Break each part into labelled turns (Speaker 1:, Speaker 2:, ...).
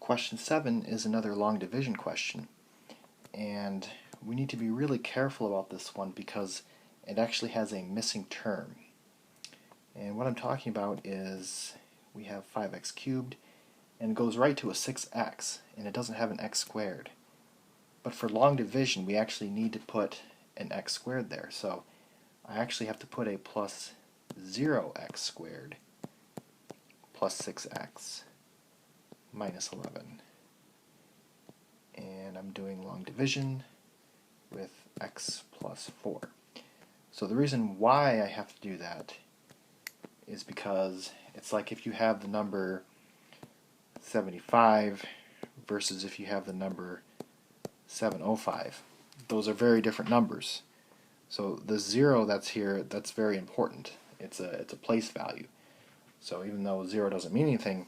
Speaker 1: Question 7 is another long division question, and we need to be really careful about this one because it actually has a missing term. And what I'm talking about is we have 5x cubed and it goes right to a 6x and it doesn't have an x squared. But for long division we actually need to put an x squared there, so I actually have to put a plus 0x squared plus 6x minus 11. And I'm doing long division with x plus 4. So the reason why I have to do that is because it's like if you have the number 75 versus if you have the number 705. Those are very different numbers. So the 0 that's here, that's very important. It's a place value. So even though 0 doesn't mean anything,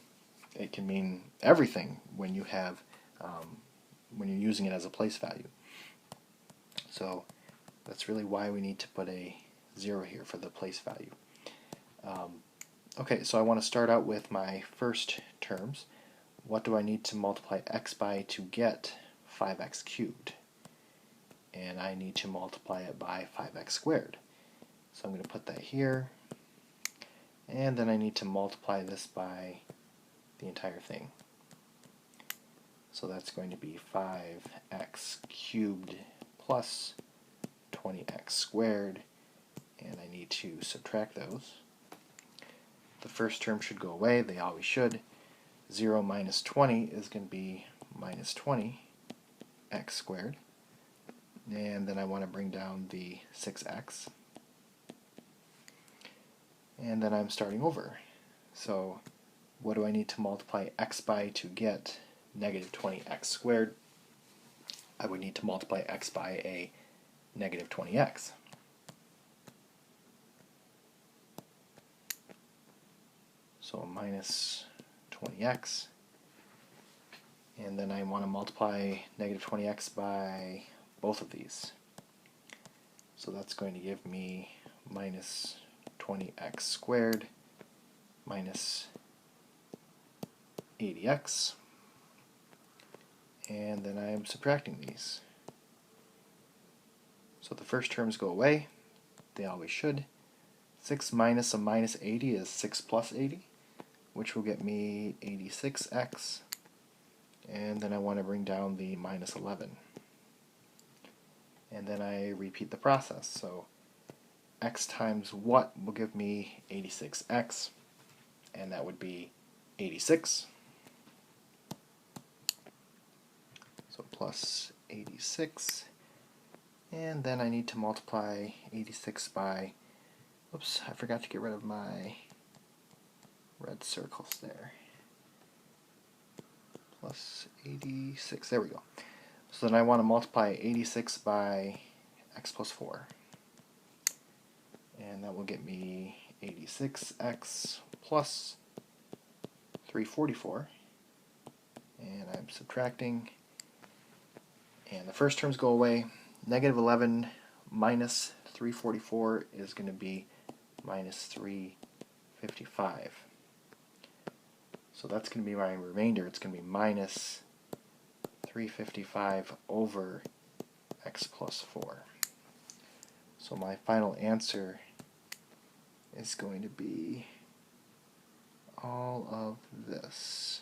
Speaker 1: it can mean everything when you have when you're using it as a place value. So that's really why we need to put a 0 here for the place value. Okay, so I want to start out with my first terms. What do I need to multiply x by to get 5x cubed? And I need to multiply it by 5x squared. So I'm going to put that here, and then I need to multiply this by the entire thing. So that's going to be 5x cubed plus 20x squared, and I need to subtract those. The first term should go away, they always should. 0 minus 20 is going to be minus 20x squared. And then I want to bring down the 6x. And then I'm starting over. So what do I need to multiply x by to get negative 20x squared? I would need to multiply x by a negative 20x. So minus 20x. And then I want to multiply negative 20x by both of these. So that's going to give me minus 20x squared minus 80x. And then I'm subtracting these. So the first terms go away, they always should. 6 minus a minus 80 is 6 plus 80, which will get me 86x. And then I want to bring down the minus 11. And then I repeat the process. So x times what will give me 86x, and that would be 86. So plus 86, and then I need to multiply 86 by, oops, I forgot to get rid of my red circles there. Plus 86, there we go. So then I want to multiply 86 by x plus 4. And that will get me 86x plus 344. And I'm subtracting. And the first terms go away. Negative 11 minus 344 is going to be minus 355. So that's going to be my remainder. It's going to be minus 355 over x plus 4. So my final answer is going to be all of this.